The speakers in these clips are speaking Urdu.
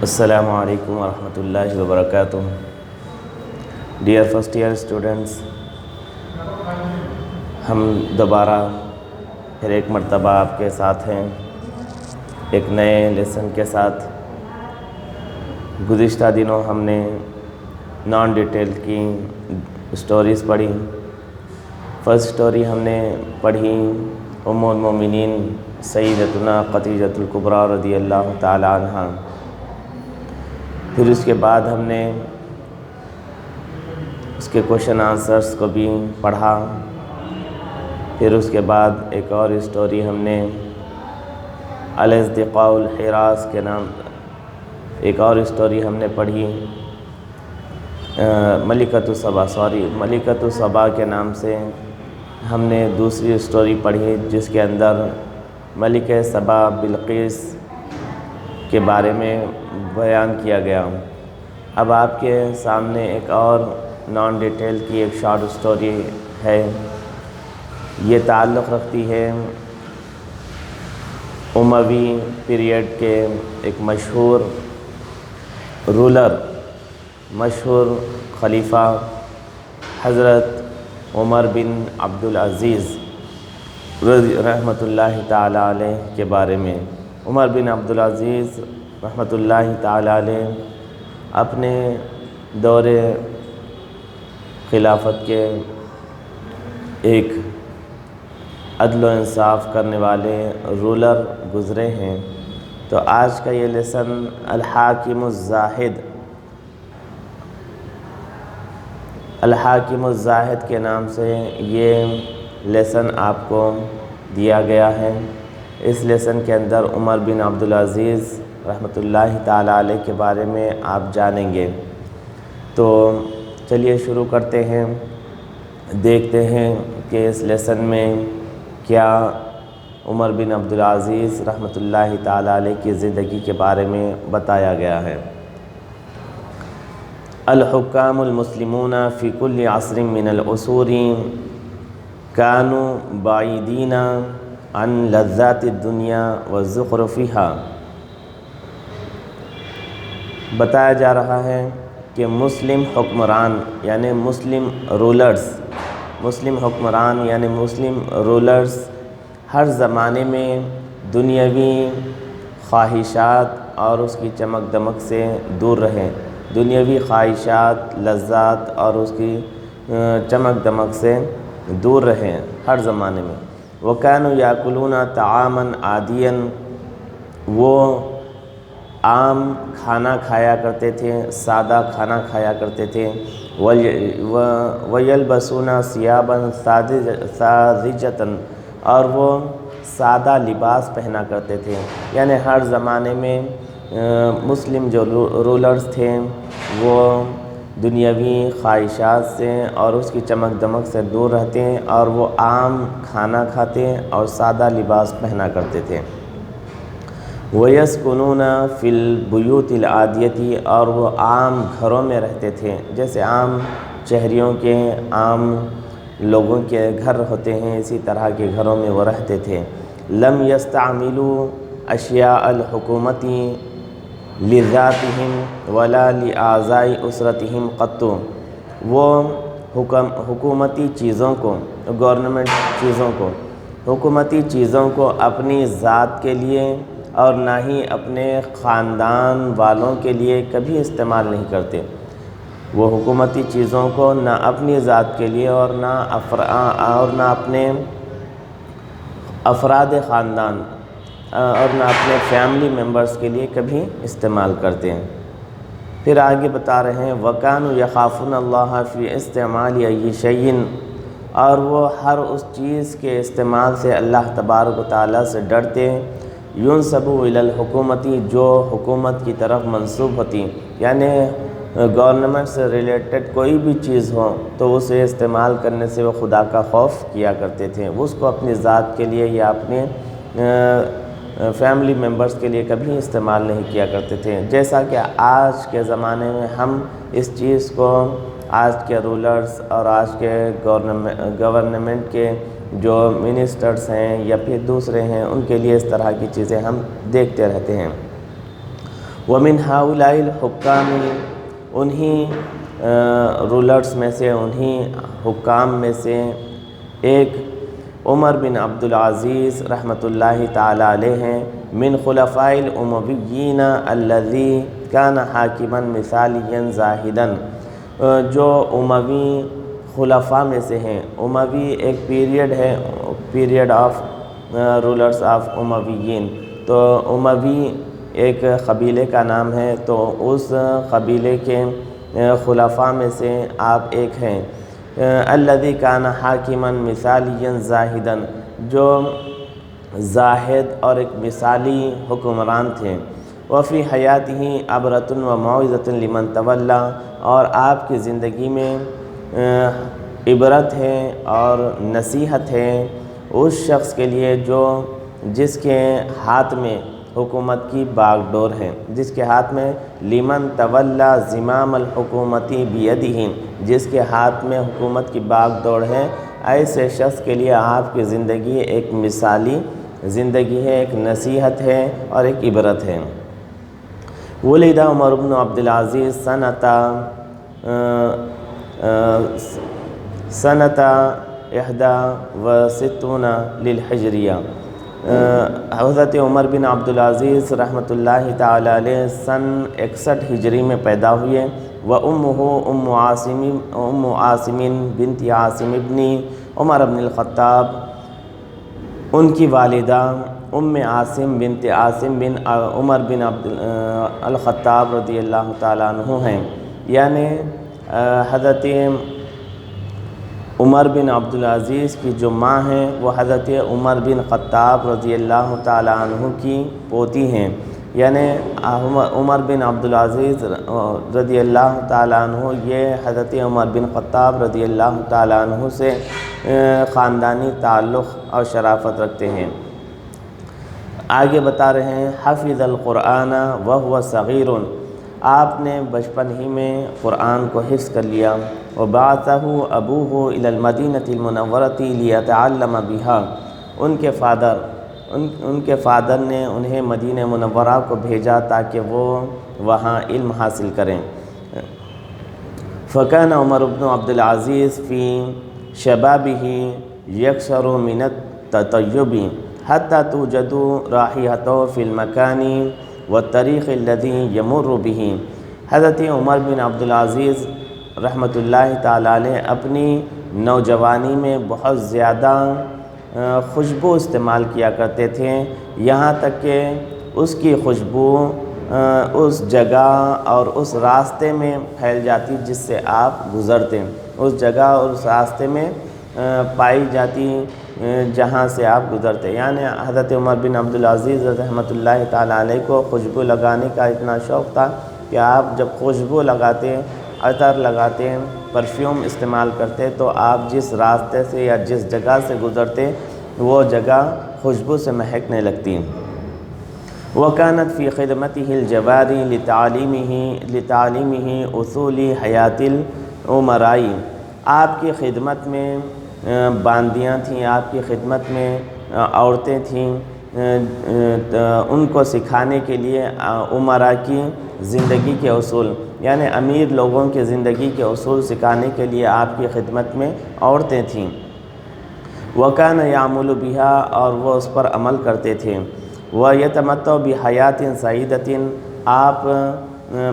السلام علیکم ورحمۃ اللہ وبرکاتہ۔ ڈیئر فرسٹ ایئر اسٹوڈنٹس، ہم دوبارہ پھر ایک مرتبہ آپ کے ساتھ ہیں ایک نئے لیسن کے ساتھ۔ گزشتہ دنوں ہم نے نان ڈیٹیل کی اسٹوریز پڑھی۔ فرسٹ اسٹوری ہم نے پڑھی ام المومنین سیدتنا خدیجۃ الکبریٰ رضی اللہ تعالی عنہا۔ پھر اس کے بعد ہم نے اس کے کوشچن آنسرس کو بھی پڑھا۔ پھر اس کے بعد ایک اور اسٹوری ہم نے الاصدقاء الحراس کے نام ایک اور اسٹوری ہم نے پڑھی، ملکۃ سبا کے نام سے ہم نے دوسری اسٹوری پڑھی، جس کے اندر ملکہ سبا بلقیس کے بارے میں بیان کیا گیا۔ اب آپ کے سامنے ایک اور نان ڈیٹیل کی ایک شارٹ اسٹوری ہے۔ یہ تعلق رکھتی ہے اموی پیریڈ کے ایک مشہور رولر، مشہور خلیفہ حضرت عمر بن عبدالعزیز رحمۃ اللہ تعالی علیہ کے بارے میں۔ عمر بن عبدالعزیز رحمۃ اللہ تعالی علیہ اپنے دور خلافت کے ایک عدل و انصاف کرنے والے رولر گزرے ہیں۔ تو آج کا یہ لیسن الحاکم الزاہد کے نام سے یہ لیسن آپ کو دیا گیا ہے۔ اس لیسن کے اندر عمر بن عبدالعزیز رحمۃ اللہ تعالی علیہ کے بارے میں آپ جانیں گے۔ تو چلیے شروع کرتے ہیں، دیکھتے ہیں کہ اس لیسن میں کیا عمر بن عبدالعزیز رحمۃ اللہ تعالی علیہ کی زندگی کے بارے میں بتایا گیا ہے۔ الحکام المسلمون فی کل عصر من العصور کانوا بعیدین عن لذات الدنیا وزخرفہا۔ بتایا جا رہا ہے کہ مسلم حکمران یعنی مسلم رولرز ہر زمانے میں دنیاوی خواہشات اور اس کی چمک دمک سے دور رہیں، دنیاوی خواہشات، لذات اور اس کی چمک دمک سے دور رہیں ہر زمانے میں۔ وَكَانُوا يَأْكُلُونَ طَعَامًا عَادِيًا، وہ عام کھانا کھایا کرتے تھے، سادہ کھانا کھایا کرتے تھے۔ وَيَلْبَسُونَ ثِيَابًا سَاذِجَةً، اور وہ سادہ لباس پہنا کرتے تھے۔ یعنی ہر زمانے میں مسلم جو رولرز تھے وہ دنیاوی خواہشات سے اور اس کی چمک دمک سے دور رہتے ہیں، اور وہ عام کھانا کھاتے اور سادہ لباس پہنا کرتے تھے۔ وَيَسْكُنُونَ فِي الْبُيُوتِ الْعَادِيَةِ، اور وہ عام گھروں میں رہتے تھے، جیسے عام شہریوں کے، عام لوگوں کے گھر ہوتے ہیں، اسی طرح کے گھروں میں وہ رہتے تھے۔ لَمْ يَسْتَعْمِلُوا أَشْيَاءَ الْحُكُومَةِ لِذَاتِهِمْ وَلَا لِأَعْضَاءِ أُسْرَتِهِمْ قَطُّ، وہ حکومتی چیزوں کو، حکومتی چیزوں کو اپنی ذات کے لیے اور نہ ہی اپنے خاندان والوں کے لیے کبھی استعمال نہیں کرتے۔ وہ حکومتی چیزوں کو نہ اپنی ذات کے لیے اور نہ اپنے افراد خاندان اور نہ اپنے فیملی ممبرز کے لیے کبھی استعمال کرتے ہیں۔ پھر آگے بتا رہے ہیں وَكَانُوا يَخَافُونَ اللَّهَ فِي اسْتِعْمَالِ أَيِّ شَيْءٍ، اور وہ ہر اس چیز کے استعمال سے اللہ تبارک و تعالیٰ سے ڈرتے۔ يُنْسَبُ إِلَى الْحُكُومَةِ، جو حکومت کی طرف منسوب ہوتی، یعنی گورنمنٹ سے ریلیٹڈ کوئی بھی چیز ہو تو اسے استعمال کرنے سے وہ خدا کا خوف کیا کرتے تھے، اس کو اپنی ذات کے لیے یا اپنے فیملی ممبرز کے لیے کبھی استعمال نہیں کیا کرتے تھے۔ جیسا کہ آج کے زمانے میں ہم اس چیز کو آج کے رولرز اور آج کے گورنمنٹ کے جو منسٹرز ہیں یا پھر دوسرے ہیں ان کے لیے اس طرح کی چیزیں ہم دیکھتے رہتے ہیں۔ ومن ہؤلاء الحکام، انہی رولرز میں سے، انہی حکام میں سے ایک عمر بن عبدالعزیز رحمۃ اللہ تعالی علیہ ہیں، من خلفاء الامویین الذی کان حاکما مثالیا زاہدا، جو اموی خلفاء میں سے ہیں۔ اموی ایک پیریڈ ہے، پیریڈ آف رولرز آف امویین، تو اموی ایک قبیلے کا نام ہے، تو اس قبیلے کے خلفاء میں سے آپ ایک ہیں۔ الذی کان حاکما مثالیا زاہدا، جو زاہد اور ایک مثالی حکمران تھے۔ وفی حیاتہ عبرۃ و موعظۃ لمن تولی، اور آپ کی زندگی میں عبرت ہے اور نصیحت ہے اس شخص کے لیے جس کے ہاتھ میں حکومت کی باغ ڈور ہے، جس کے ہاتھ میں لمن تولی زمام الحکومتی بیدہ، جس کے ہاتھ میں حکومت کی باغ ڈور ہے، ایسے شخص کے لیے آپ کی زندگی ایک مثالی زندگی ہے، ایک نصیحت ہے اور ایک عبرت ہے۔ ولد عمر بن عبدالعزیز سنۃ 61 للحجریہ، حضرت عمر بن عبدالعزیز رحمۃ اللہ تعالی علیہ سن 61 ہجری میں پیدا ہوئے۔ وَأُمُّهُ أم عاصم بنت عاصم ابن عمر بن الخطاب، ان کی والدہ ام عاصم بنت عاصم بن عمر بن الخطاب رضی اللہ تعالیٰ عنہ ہیں، یعنی حضرت عمر بن عبدالعزیز کی جو ماں ہیں وہ حضرت عمر بن خطاب رضی اللہ تعالیٰ عنہ کی پوتی ہیں، یعنی عمر بن عبدالعزیز رضی اللہ تعالیٰ عنہ یہ حضرت عمر بن خطاب رضی اللہ تعالیٰ عنہ سے خاندانی تعلق اور شرافت رکھتے ہیں۔ آگے بتا رہے ہیں حفظ القرآن وهو صغیر، آپ نے بچپن ہی میں قرآن کو حفظ کر لیا۔ وبعثه ابوه الى المدینۃ المنورۃ لیتعلم بها، ان کے فادر نے انہیں مدینہ منورہ کو بھیجا تاکہ وہ وہاں علم حاصل کریں۔ فکان عمر بن عبدالعزیز فی شبابہ یکثر من التطیب حتی توجد رائحتہ فی المکان والطریق الذی یمر بہ، حضرت عمر بن عبدالعزیز رحمۃ اللہ تعالی علیہ اپنی نوجوانی میں بہت زیادہ خوشبو استعمال کیا کرتے تھے، یہاں تک کہ اس کی خوشبو اس جگہ اور اس راستے میں پھیل جاتی جس سے آپ گزرتے، اس جگہ اور اس راستے میں پائی جاتی جہاں سے آپ گزرتے۔ یعنی حضرت عمر بن عبدالعزیز رحمۃ اللہ تعالیٰ علیہ کو خوشبو لگانے کا اتنا شوق تھا کہ آپ جب خوشبو لگاتے، عطر لگاتے، پرفیوم استعمال کرتے، تو آپ جس راستے سے یا جس جگہ سے گزرتے وہ جگہ خوشبو سے مہکنے لگتی۔ وَكَانَتْ فِي خِدْمَتِهِ الْجَوَارِ لِتَعْلِيمِهِ أُصُولِ حَيَاةِ الْأُمَرَاءِ، آپ کی خدمت میں باندیاں تھیں، آپ کی خدمت میں عورتیں تھیں، ان کو سکھانے کے لیے امراء کی زندگی کے اصول، یعنی امیر لوگوں کی زندگی کے اصول سکھانے کے لیے آپ کی خدمت میں عورتیں تھیں۔ وَكَانَ يَعْمُلُ بِهَا، اور وہ اس پر عمل کرتے تھے۔ وَيَتَمَتَّعُ بِحَيَاةٍ سَعِيدَةٍ، آپ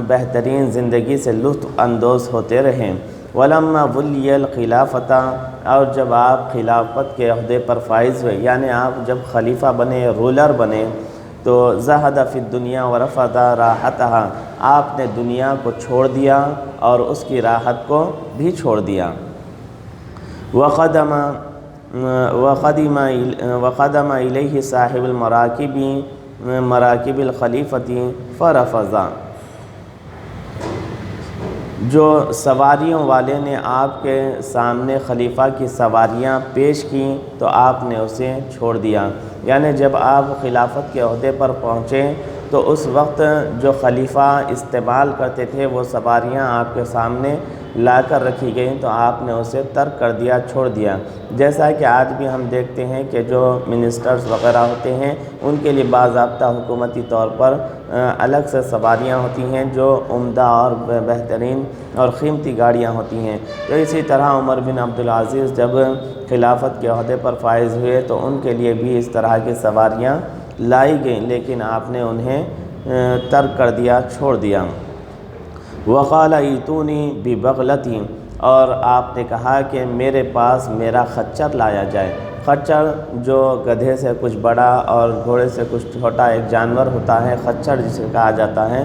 بہترین زندگی سے لطف اندوز ہوتے رہیں۔ وَلَمَّا وُلِّيَ الْخِلَافَةَ، اور جب آپ خلافت کے عہدے پر فائز ہوئے، یعنی آپ جب خلیفہ بنے، رولر بنے، تو زَهَدَ فِي الدُّنْيَا وَرَفَضَ رَاحَتَهَا، آپ نے دنیا کو چھوڑ دیا اور اس کی راحت کو بھی چھوڑ دیا۔ وَقَدَمَ إِلَيْهِ صَاحِبُ الْمَرَاكِبِ مَرَاكِبِ الْخَلِيفَةِ فَرَفَضَ، جو سواریوں والے نے آپ کے سامنے خلیفہ کی سواریاں پیش کیں تو آپ نے اسے چھوڑ دیا۔ یعنی جب آپ خلافت کے عہدے پر پہنچے تو اس وقت جو خلیفہ استعمال کرتے تھے وہ سواریاں آپ کے سامنے لا کر رکھی گئیں تو آپ نے اسے ترک کر دیا، چھوڑ دیا۔ جیسا کہ آج بھی ہم دیکھتے ہیں کہ جو منسٹرز وغیرہ ہوتے ہیں ان کے لیے باضابطہ حکومتی طور پر الگ سے سواریاں ہوتی ہیں جو عمدہ اور بہترین اور قیمتی گاڑیاں ہوتی ہیں۔ تو اسی طرح عمر بن عبدالعزیز جب خلافت کے عہدے پر فائز ہوئے تو ان کے لیے بھی اس طرح کی سواریاں لائی گئیں، لیکن آپ نے انہیں ترک کر دیا، چھوڑ دیا۔ وقال ایتونی ببغلتی، اور آپ نے کہا کہ میرے پاس میرا خچر لایا جائے۔ خچر جو گدھے سے کچھ بڑا اور گھوڑے سے کچھ چھوٹا ایک جانور ہوتا ہے، خچر جسے کہا جاتا ہے،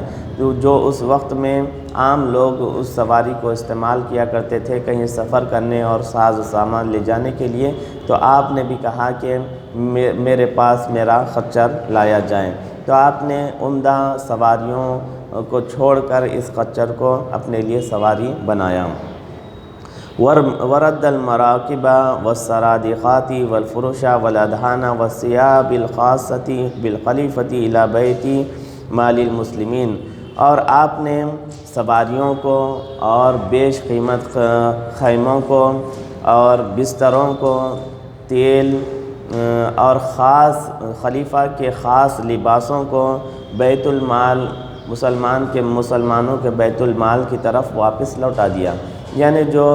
جو اس وقت میں عام لوگ اس سواری کو استعمال کیا کرتے تھے کہیں سفر کرنے اور ساز و سامان لے جانے کے لیے، تو آپ نے بھی کہا کہ میرے پاس میرا خچر لایا جائے۔ تو آپ نے عمدہ سواریوں کو چھوڑ کر اس خچر کو اپنے لیے سواری بنایا۔ ورد المراکب والسرادقات والفرش والادھان والثياب الخاصة بالخلیفۃ الی بیت مال المسلمین، اور آپ نے سواریوں کو اور بیش قیمت خیموں کو اور بستروں کو، تیل اور خاص خلیفہ کے خاص لباسوں کو بیت المال، مسلمانوں کے بیت المال کی طرف واپس لوٹا دیا۔ یعنی جو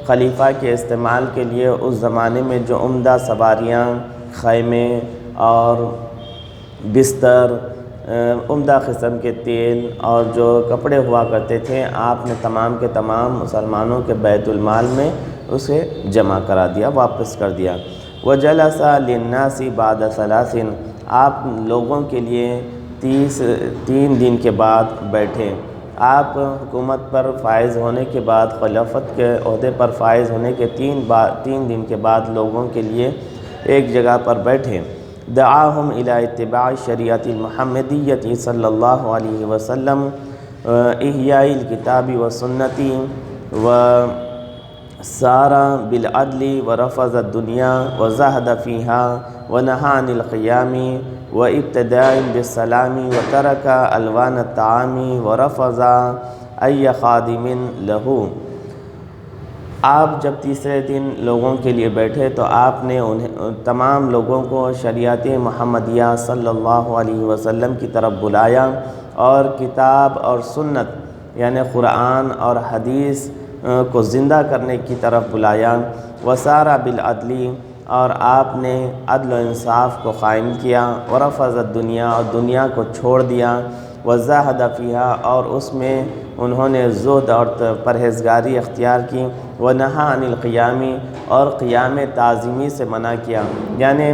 خلیفہ کے استعمال کے لیے اس زمانے میں جو عمدہ سواریاں، خیمے اور بستر، عمدہ قسم کے تیل اور جو کپڑے ہوا کرتے تھے، آپ نے تمام کے تمام مسلمانوں کے بیت المال میں اسے جمع کرا دیا، واپس کر دیا۔ وجلس للناس بعد 3، آپ لوگوں کے لیے 3 دن کے بعد بیٹھے۔ آپ حکومت پر فائز ہونے کے بعد، خلافت کے عہدے پر فائز ہونے کے 3 دن کے بعد لوگوں کے لیے ایک جگہ پر بیٹھے۔ دعاہم الی اتباع شریعت المحمدیۃ صلی اللہ علیہ وسلم، احیاء الکتاب و سنتی، و سار بالعدل ورفض الدنیا وزہد فیہا ونہى عن القیام وابتداء بالسلام وترک الوان الطعام ورفض ای خادم لہ۔ آپ جب تیسرے دن لوگوں کے لیے بیٹھے تو آپ نے تمام لوگوں کو شریعت محمدیہ صلی اللہ علیہ وسلم کی طرف بلایا اور کتاب اور سنت یعنی قرآن اور حدیث کو زندہ کرنے کی طرف بلایا۔ وسارا بالعدل، اور آپ نے عدل و انصاف کو قائم کیا۔ ورفض الدنیا، اور دنیا کو چھوڑ دیا۔ وزہد فیہا، اور اس میں انہوں نے زہد اور پرہیزگاری اختیار کی۔ ونہى عن القیام، اور قیام تعظیمی سے منع کیا، یعنی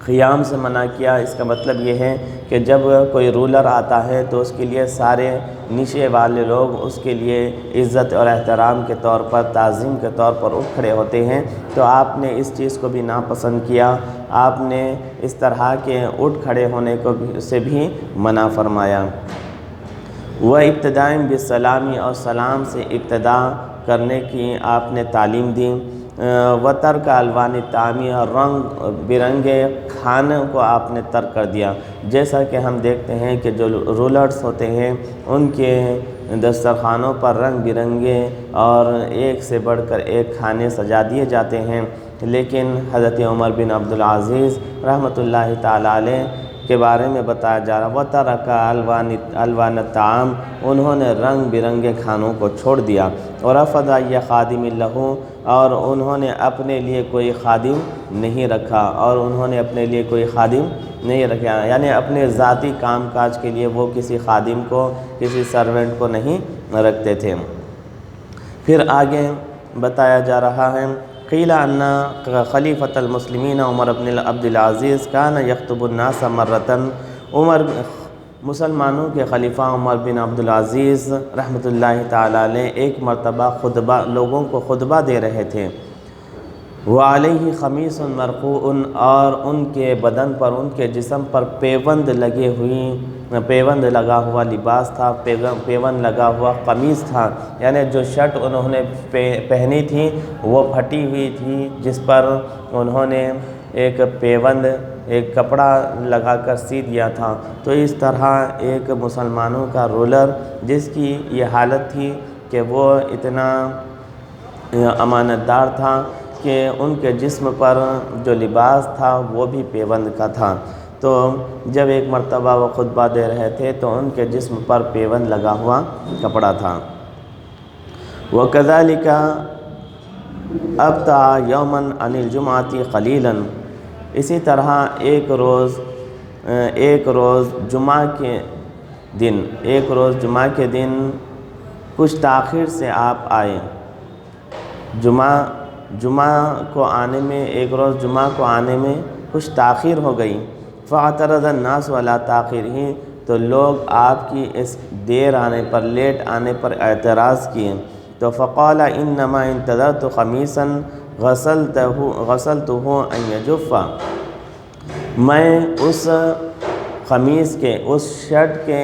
قیام سے منع کیا۔ اس کا مطلب یہ ہے کہ جب کوئی رولر آتا ہے تو اس کے لیے سارے نیچے والے لوگ اس کے لیے عزت اور احترام کے طور پر، تعظیم کے طور پر اٹھ کھڑے ہوتے ہیں، تو آپ نے اس چیز کو بھی ناپسند کیا۔ آپ نے اس طرح کے اٹھ کھڑے ہونے کو سے بھی منع فرمایا۔ وہ ابتداء بالسلام، اور سلام سے ابتدا کرنے کی آپ نے تعلیم دی۔ وترک الوان الطعام، اور رنگ برنگے کھانوں کو آپ نے ترک کر دیا۔ جیسا کہ ہم دیکھتے ہیں کہ جو رولرز ہوتے ہیں ان کے دسترخوانوں پر رنگ برنگے اور ایک سے بڑھ کر ایک کھانے سجا دیے جاتے ہیں، لیکن حضرت عمر بن عبدالعزیز رحمۃ اللہ تعالیٰ علیہ کے بارے میں بتایا جا رہا، وَتَرَكَ الوان الطعام، انہوں نے رنگ برنگے کھانوں کو چھوڑ دیا۔ وَرَفَضَ أَيَّ خَادِمٍ لَهُ، اور انہوں نے اپنے لیے کوئی خادم نہیں رکھا، اور انہوں نے اپنے لیے کوئی خادم نہیں رکھا، یعنی اپنے ذاتی کام کاج کے لیے وہ کسی خادم کو، کسی سرونٹ کو نہیں رکھتے تھے۔ پھر آگے بتایا جا رہا ہے، قیل ان خلیفۃ المسلمین عمر بن عبدالعزیز کان یخطب الناس مرتن، مسلمانوں کے خلیفہ عمر بن عبدالعزیز رحمۃ اللہ تعالیٰ علیہ ایک مرتبہ لوگوں کو خطبہ دے رہے تھے۔ وعلیہ خمیص مرقوع، اور ان کے بدن پر، ان کے جسم پر پیوند لگا ہوا لباس تھا، پیوند لگا ہوا قمیص تھا، یعنی جو شرٹ انہوں نے پہنی تھی وہ پھٹی ہوئی تھی، جس پر انہوں نے ایک پیوند، ایک کپڑا لگا کر سی دیا تھا۔ تو اس طرح ایک مسلمانوں کا رولر جس کی یہ حالت تھی، کہ وہ اتنا امانت دار تھا کہ ان کے جسم پر جو لباس تھا وہ بھی پیوند کا تھا۔ تو جب ایک مرتبہ وہ خطبہ دے رہے تھے تو ان کے جسم پر پیوند لگا ہوا کپڑا تھا۔ وَكَذَلِكَ أَبْتَعَ يَوْمًا عَنِ الْجُمْعَةِ قَلِيلًا، اسی طرح ایک روز جمعہ کے دن کچھ تاخیر سے آپ آئے۔ جمعہ کو آنے میں کچھ تاخیر ہو گئی۔ فَاعْتَرَضَ النَّاسُ عَلَىٰ تَأْخِيرِهِ، تو لوگ آپ کی اس دیر آنے پر، لیٹ آنے پر اعتراض کیے۔ تو فقال انما انتظرت قمیصا غسلته ان يجف، میں اس قمیص کے، اس شرٹ کے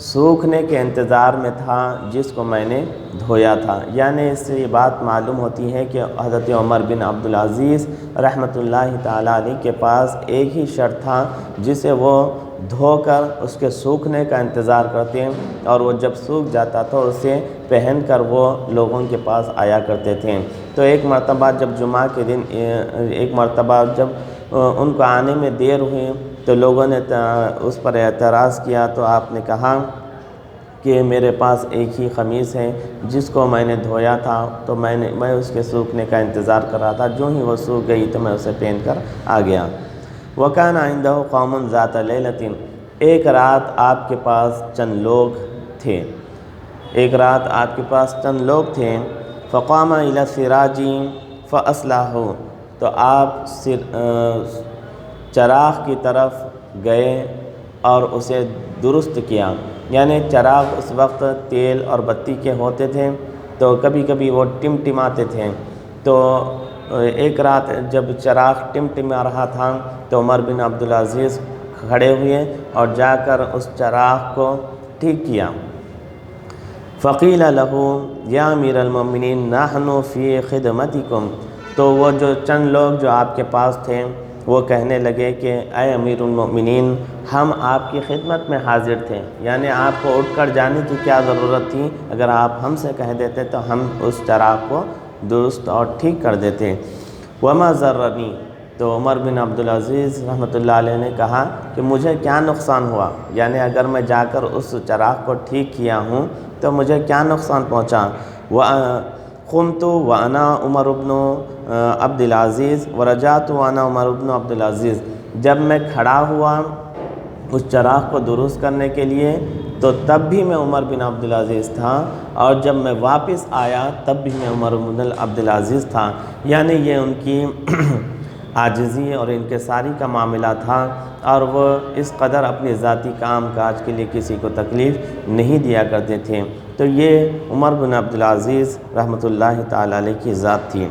سوکھنے کے انتظار میں تھا جس کو میں نے دھویا تھا۔ یعنی اس سے یہ بات معلوم ہوتی ہے کہ حضرت عمر بن عبدالعزیز رحمۃ اللہ تعالیٰ علیہ کے پاس ایک ہی شرٹ تھا جسے وہ دھو کر اس کے سوکھنے کا انتظار کرتے ہیں، اور وہ جب سوکھ جاتا تھا اسے پہن کر وہ لوگوں کے پاس آیا کرتے تھے۔ تو ایک مرتبہ جب جمعہ کے دن جب ان کو آنے میں دیر ہوئی تو لوگوں نے اس پر اعتراض کیا، تو آپ نے کہا کہ میرے پاس ایک ہی قمیص ہے جس کو میں نے دھویا تھا، تو میں اس کے سوکھنے کا انتظار کر رہا تھا، جو ہی وہ سوکھ گئی تو میں اسے پہن کر آ گیا۔ وَكَانَ عِنْدَهُ قَوْمٌ ذَاتَ لَيْلَةٍ، ایک رات آپ کے پاس چند لوگ تھے۔ فَقَامَ إِلَى السِّرَاجِ فَأَصْلَحَهُ، تو آپ چراغ کی طرف گئے اور اسے درست کیا۔ یعنی چراغ اس وقت تیل اور بتی کے ہوتے تھے تو کبھی کبھی وہ ٹمٹماتے تھے، تو ایک رات جب چراغ ٹمٹما رہا تھا تو عمر بن عبدالعزیز کھڑے ہوئے اور جا کر اس چراغ کو ٹھیک کیا۔ فقیل لہ یا امیر المؤمنین نحن فی خدمتکم، تو وہ جو چند لوگ جو آپ کے پاس تھے وہ کہنے لگے کہ اے امیر المؤمنین، ہم آپ کی خدمت میں حاضر تھے، یعنی آپ کو اٹھ کر جانے کی کیا ضرورت تھی، اگر آپ ہم سے کہہ دیتے تو ہم اس چراغ کو درست اور ٹھیک کر دیتے۔ وما ضرنی، تو عمر بن عبدالعزیز رحمۃ اللہ علیہ نے کہا کہ مجھے کیا نقصان ہوا، یعنی اگر میں جا کر اس چراغ کو ٹھیک کیا ہوں تو مجھے کیا نقصان پہنچا۔ قمت وانا عمر بن عبدالعزیز ورجعت وانا عمر بن عبدالعزیز، جب میں کھڑا ہوا اس چراغ کو درست کرنے کے لیے تو تب بھی میں عمر بن عبدالعزیز تھا، اور جب میں واپس آیا تب بھی میں عمر بن عبدالعزیز تھا۔ یعنی یہ ان کی عاجزی اور انکساری کا معاملہ تھا، اور وہ اس قدر اپنی ذاتی کام کاج کے لیے کسی کو تکلیف نہیں دیا کرتے تھے۔ تو یہ عمر بن عبدالعزیز رحمۃ اللہ تعالیٰ علیہ کی ذات تھی۔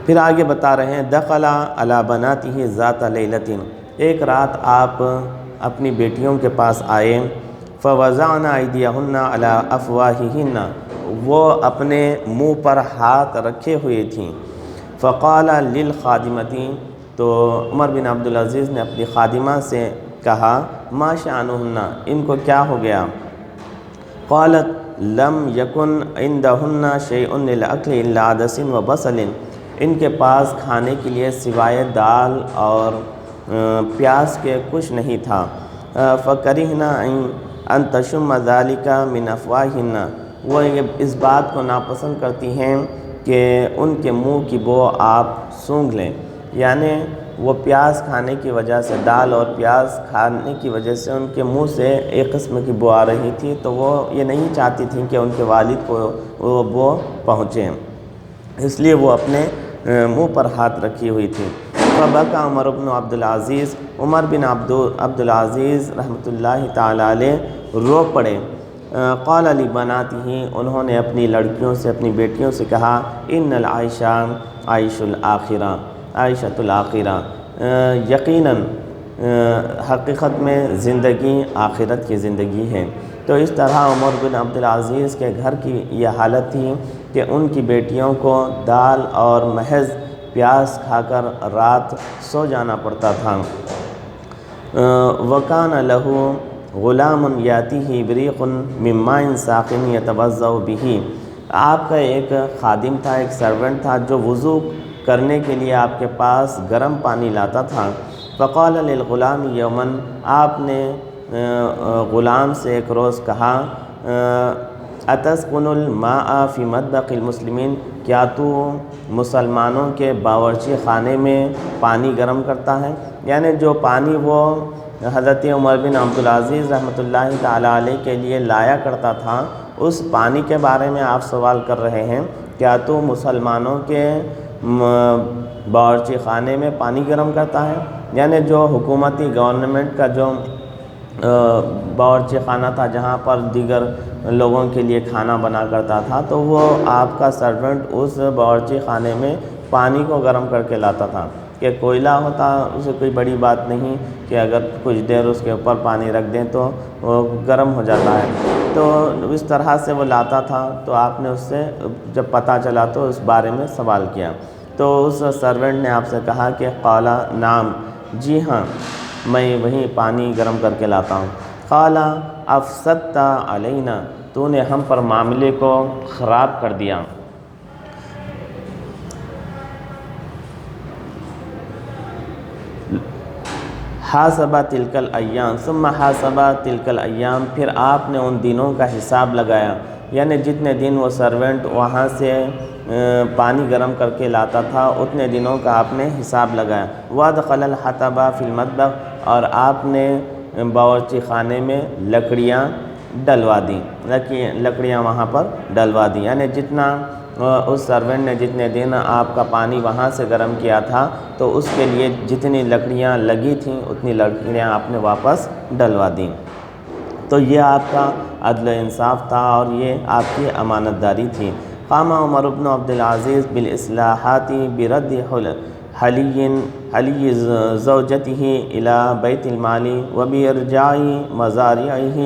پھر آگے بتا رہے ہیں دخل علی بناتہ ذات لیلۃ، ایک رات آپ اپنی بیٹیوں کے پاس آئے۔ فوضعن ایدیہن علی افواہہن، وہ اپنے منہ پر ہاتھ رکھے ہوئے تھیں۔ فقال للخادمۃ، تو عمر بن عبدالعزیز نے اپنی خادمہ سے کہا ما شأنہن، ان کو کیا ہو گیا۔ قالت لم یکن عندہن شیء للأکل الا عدس وبصل، ان کے پاس کھانے کے لیے سوائے دال اور پیاز کے کچھ نہیں تھا۔ فکرہنا ان تشم ذلک من افواہہن، وہ اس بات کو ناپسند کرتی ہیں کہ ان کے منہ کی بو آپ سونگھ لیں، یعنی وہ پیاز کھانے کی وجہ سے، دال اور پیاز کھانے کی وجہ سے ان کے منہ سے ایک قسم کی بو آ رہی تھی، تو وہ یہ نہیں چاہتی تھیں کہ ان کے والد کو وہ بو پہنچے، اس لیے وہ اپنے منہ پر ہاتھ رکھی ہوئی تھی۔ فبکا عمر بن عبدالعزیز، عمر بن عبدالعزیز رحمۃ اللہ تعالیٰ علیہ رو پڑے۔ قال لبناتہ، انہوں نے اپنی لڑکیوں سے، اپنی بیٹیوں سے کہا ان العیشہ عیش الآخرہ، عیشۃ الآخرہ، یقیناً حقیقت میں زندگی آخرت کی زندگی ہے۔ تو اس طرح عمر بن عبدالعزیز کے گھر کی یہ حالت تھی کہ ان کی بیٹیوں کو دال اور محض پیاز کھا کر رات سو جانا پڑتا تھا۔ وکان لہ غلام یاتیہ بریق من ماء ساخن یتوضأ بہ، آپ کا ایک خادم تھا، ایک سرونٹ تھا جو وضو کرنے کے لیے آپ کے پاس گرم پانی لاتا تھا۔ فقال للغلام یوما، آپ نے غلام سے ایک روز کہا، اتسقن الماء فی مطبخ المسلمین، کیا تو مسلمانوں کے باورچی خانے میں پانی گرم کرتا ہے؟ یعنی جو پانی وہ حضرت عمر بن عبدالعزیز رحمۃ اللہ تعالیٰ علیہ کے لیے لایا کرتا تھا، اس پانی کے بارے میں آپ سوال کر رہے ہیں، کیا تو مسلمانوں کے باورچی خانے میں پانی گرم کرتا ہے؟ یعنی جو حکومتی گورنمنٹ کا جو باورچی خانہ تھا جہاں پر دیگر لوگوں کے لیے کھانا بنا کرتا تھا، تو وہ آپ کا سرونٹ اس باورچی خانے میں پانی کو گرم کر کے لاتا تھا کہ کوئلہ ہوتا اسے کوئی بڑی بات نہیں کہ اگر کچھ دیر اس کے اوپر پانی رکھ دیں تو وہ گرم ہو جاتا ہے، تو اس طرح سے وہ لاتا تھا۔ تو آپ نے اس سے جب پتہ چلا تو اس بارے میں سوال کیا، تو اس سرونٹ نے آپ سے کہا کہ قال نعم، جی ہاں میں وہی پانی گرم کر کے لاتا ہوں۔ قال افسدت علینا، تو نے ہم پر معاملے کو خراب کر دیا۔ حاسب تلک الایام ثم حاسب تلک الایام، پھر آپ نے ان دنوں کا حساب لگایا، یعنی جتنے دن وہ سرونٹ وہاں سے پانی گرم کر کے لاتا تھا اتنے دنوں کا آپ نے حساب لگایا۔ وادخل الحطب فی المطبخ، اور آپ نے باورچی خانے میں لکڑیاں ڈلوا دیں، لکڑیاں وہاں پر ڈلوا دیں، یعنی جتنا اس سرونٹ نے جتنے دن آپ کا پانی وہاں سے گرم کیا تھا تو اس کے لیے جتنی لکڑیاں لگی تھیں اتنی لکڑیاں آپ نے واپس ڈلوا دیں۔ تو یہ آپ کا عدل و انصاف تھا اور یہ آپ کی امانت داری تھی۔ قام عمر بن عبدالعزیز بالاصلاحات برد حلی زوجته الى بیت المال وبارجاع مزارعه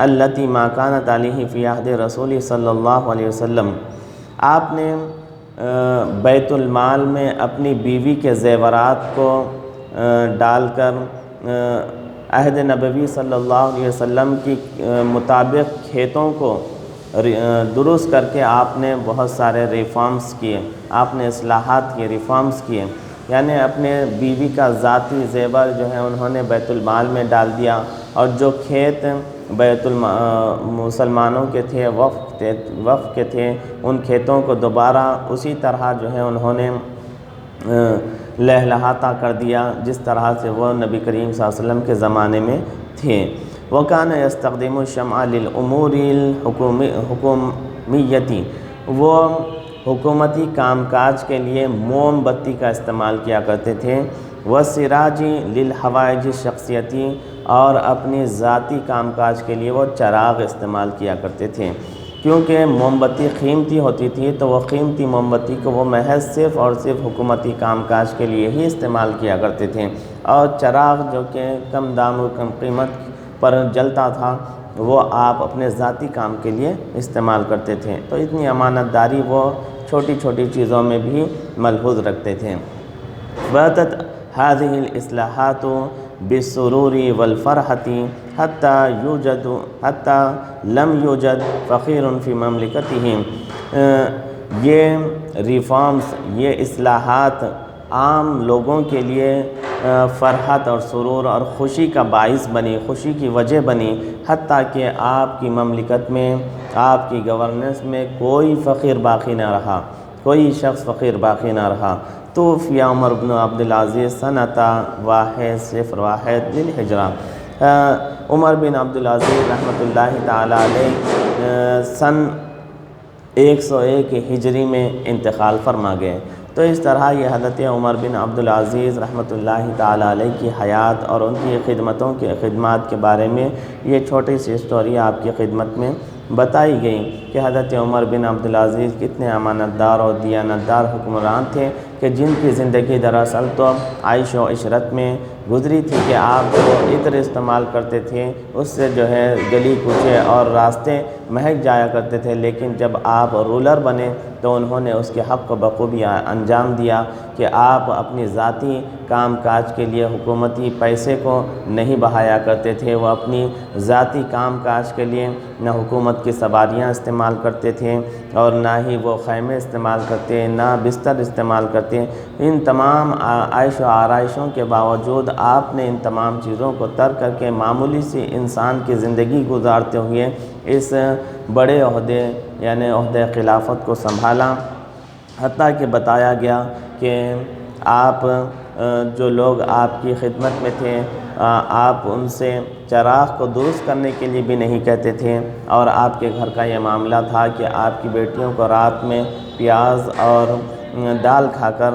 التي ما كانت علیہ فی عہد رسول صلی اللہ علیہ وسلم، آپ نے بیت المال میں اپنی بیوی کے زیورات کو ڈال کر عہد نبوی صلی اللہ علیہ وسلم کی مطابق کھیتوں کو درست کر کے آپ نے بہت سارے ریفارمز کیے، آپ نے اصلاحات کیے، ریفارمز کیے، یعنی اپنے بیوی کا ذاتی زیور جو ہے انہوں نے بیت المال میں ڈال دیا، اور جو کھیت مسلمانوں کے تھے، وقف کے تھے، ان کھیتوں کو دوبارہ اسی طرح جو ہے انہوں نے لہلہاتا کر دیا جس طرح سے وہ نبی کریم صلی اللہ علیہ وسلم کے زمانے میں تھے۔ وَكَانَ يَسْتَخْدِمُ الشَّمْعَ لِلْأُمُورِ الْحُكُومِيَّةِ، وہ حکومتی کام کاج کے لیے موم بتی کا استعمال کیا کرتے تھے۔ وَالسِّرَاجِ لِلْحَوَائِجِ الشَّخْصِيَّةِ، اور اپنی ذاتی کام کاج کے لیے وہ چراغ استعمال کیا کرتے تھے، کیونکہ موم بتی قیمتی ہوتی تھی تو وہ قیمتی موم بتی کو وہ محض صرف اور صرف حکومتی کام کاج کے لیے ہی استعمال کیا کرتے تھے، اور چراغ جو کہ کم دام و کم قیمت پر جلتا تھا وہ آپ اپنے ذاتی کام کے لیے استعمال کرتے تھے۔ تو اتنی امانت داری وہ چھوٹی چھوٹی چیزوں میں بھی ملحوظ رکھتے تھے۔ باتت هذه الاصلاحات بالسرور والفرحة حتى لم يوجد فقیر فی مملکته، یہ ریفارمز، یہ اصلاحات عام لوگوں کے لیے فرحت اور سرور اور خوشی کا باعث بنی، خوشی کی وجہ بنی، حتیٰ کہ آپ کی مملکت میں، آپ کی گورننس میں کوئی فقیر باقی نہ رہا، کوئی شخص فقیر باقی نہ رہا۔ توفی عمر بن عبدالعزیز سنۃ 101 للہجرہ، عمر بن عبدالعزیز رحمۃ اللہ تعالیٰ علیہ سن 101 ہجری میں انتقال فرما گئے۔ تو اس طرح یہ حضرت عمر بن عبدالعزیز رحمۃ اللہ تعالیٰ علیہ کی حیات اور ان کی خدمات کے بارے میں یہ چھوٹی سی اسٹوری آپ کی خدمت میں بتائی گئی کہ حضرت عمر بن عبدالعزیز کتنے امانت دار اور دیانت دار حکمران تھے کہ کہ جن کی زندگی دراصل تو عیش و عشرت میں گزری تھی کہ آپ جو عطر استعمال کرتے تھے اس سے جو ہے گلی کوچے اور راستے مہک جایا کرتے تھے، لیکن جب آپ رولر بنے تو انہوں نے اس کے حق کو بخوبی انجام دیا کہ آپ اپنی ذاتی کام کاج کے لیے حکومتی پیسے کو نہیں بہایا کرتے تھے، وہ اپنی ذاتی کام کاج کے لیے نہ حکومت کی سواریاں استعمال کرتے تھے اور نہ ہی وہ خیمے استعمال کرتے، نہ بستر استعمال کرتے۔ ان تمام عیش و آرائشوں کے باوجود آپ نے ان تمام چیزوں کو ترک کر کے معمولی سی انسان کی زندگی گزارتے ہوئے اس بڑے عہدے یعنی عہدہ خلافت کو سنبھالا، حتیٰ کہ بتایا گیا کہ آپ جو لوگ آپ کی خدمت میں تھے آپ ان سے چراغ کو درست کرنے کے لیے بھی نہیں کہتے تھے، اور آپ کے گھر کا یہ معاملہ تھا کہ آپ کی بیٹیوں کو رات میں پیاز اور دال کھا کر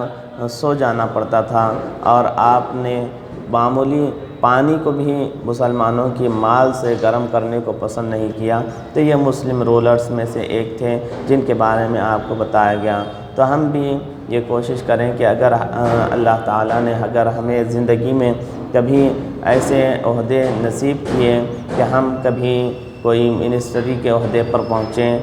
سو جانا پڑتا تھا، اور آپ نے معمولی پانی کو بھی مسلمانوں کی مال سے گرم کرنے کو پسند نہیں کیا۔ تو یہ مسلم رولرز میں سے ایک تھے جن کے بارے میں آپ کو بتایا گیا۔ تو ہم بھی یہ کوشش کریں کہ اگر اللہ تعالیٰ نے اگر ہمیں زندگی میں کبھی ایسے عہدے نصیب کیے کہ ہم کبھی کوئی منسٹری کے عہدے پر پہنچیں،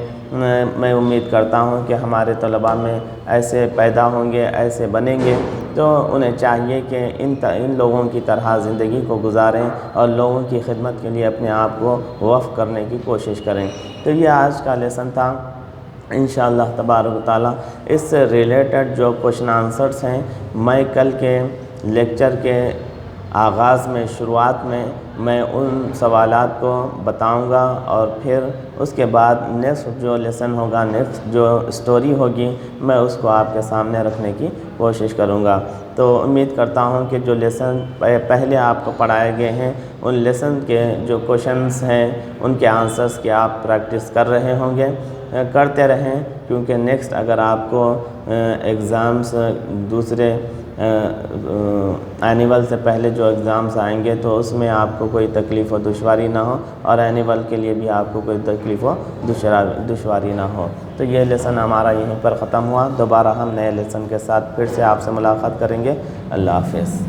میں امید کرتا ہوں کہ ہمارے طلباء میں ایسے پیدا ہوں گے، ایسے بنیں گے، تو انہیں چاہیے کہ ان لوگوں کی طرح زندگی کو گزاریں اور لوگوں کی خدمت کے لیے اپنے آپ کو وقف کرنے کی کوشش کریں۔ تو یہ آج کا لیسن تھا۔ انشاءاللہ تبارک و تعالیٰ اس سے ریلیٹڈ جو کوشچن آنسرز ہیں میں کل کے لیکچر کے آغاز میں شروعات میں ان سوالات کو بتاؤں گا، اور پھر اس کے بعد نیکسٹ جو لیسن ہوگا، نیکسٹ جو اسٹوری ہوگی، میں اس کو آپ کے سامنے رکھنے کی کوشش کروں گا۔ تو امید کرتا ہوں کہ جو لیسن پہلے آپ کو پڑھائے گئے ہیں ان لیسن کے جو کوشچنز ہیں ان کے آنسرز کی آپ پریکٹس کر رہے ہوں گے، کرتے رہیں، کیونکہ نیکسٹ اگر آپ کو ایگزامس دوسرے اینیول سے پہلے جو ایگزامس آئیں گے تو اس میں آپ کو کوئی تکلیف و دشواری نہ ہو، اور اینیول کے لیے بھی آپ کو کوئی تکلیف و دشواری نہ ہو۔ تو یہ لیسن ہمارا یہیں پر ختم ہوا۔ دوبارہ ہم نئے لیسن کے ساتھ پھر سے آپ سے ملاقات کریں گے۔ اللہ حافظ۔